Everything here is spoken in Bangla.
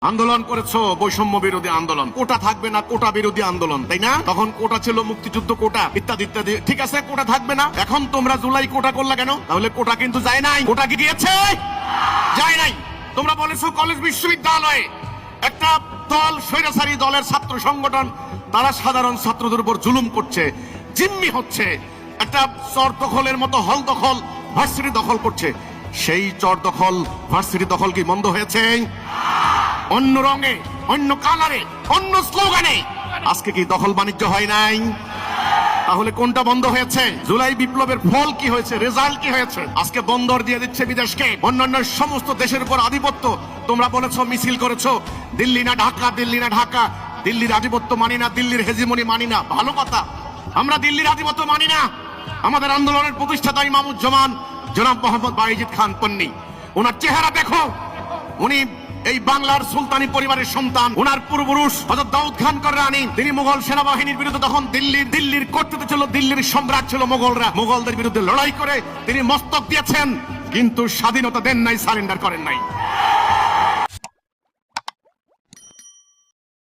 আন্দোলন করেছো বৈষম্য বিরোধী আন্দোলন, কোটা থাকবে না, কোটা বিরোধী আন্দোলন, তাই না? তখন কোটা ছিল মুক্তিযুদ্ধ কোটা ইত্যাদি ইত্যাদি, ঠিক আছে, কোটা থাকবে না। এখন তোমরা জুলাই কোটা করলা কেন? তাহলে কোটা কিন্তু যায় নাই। কোটা কি গিয়েছে? যায় নাই। তোমরা বলেছো কলেজ বিশ্ববিদ্যালয়ে একটা দল, স্বৈরাচারী দলের ছাত্র সংগঠন, তারা সাধারণ ছাত্রদের উপর জুলুম করছে, জিম্মি হচ্ছে, একটা চর দখলের মতো হল দখল, ভার্সিটি দখল করছে। সেই চর দখল, ভার্সিটি দখল কি বন্ধ হয়েছে? অন্য রঙে, অন্য কালারে, অন্য স্লোগানে আজকে কি দখল বাণিজ্য হয় নাই? তাহলে কোনটা বন্ধ হয়েছে? জুলাই বিপ্লবের ফল কি হয়েছে? রেজাল্ট কি হয়েছে? আজকে বন্দর দিয়ে দিচ্ছে বিদেশকে, অন্যান্য সমস্ত দেশের উপর আধিপত্য। তোমরা বলেছো, মিছিল করেছো, দিল্লি না ঢাকা, দিল্লি না ঢাকা, দিল্লির আধিপত্য মানি না, দিল্লির হেজিমনি মানি না। ভালো কথা, আমরা দিল্লির আধিপত্য মানি না। আমাদের আন্দোলনের প্রতিষ্ঠাতা ইমামুজ্জামান জনাব মোহাম্মদ বাইজিদ খান পন্নী, ওনার চেহারা দেখো, উনি এই বাংলার সুলতানি পরিবারের সন্তান। ওনার পূর্বপুরুষ হযরত দাউদ খান কররানী, তিনি মুঘল সেনাবাহিনীর বিরুদ্ধে তখন দিল্লির কর্তৃত্ব ছিল, দিল্লির সম্রাট ছিল মোগলরা, মোগলদের বিরুদ্ধে লড়াই করে তিনি মস্তক দিয়েছেন, কিন্তু স্বাধীনতা দেন নাই, সারেন্ডার করেন নাই।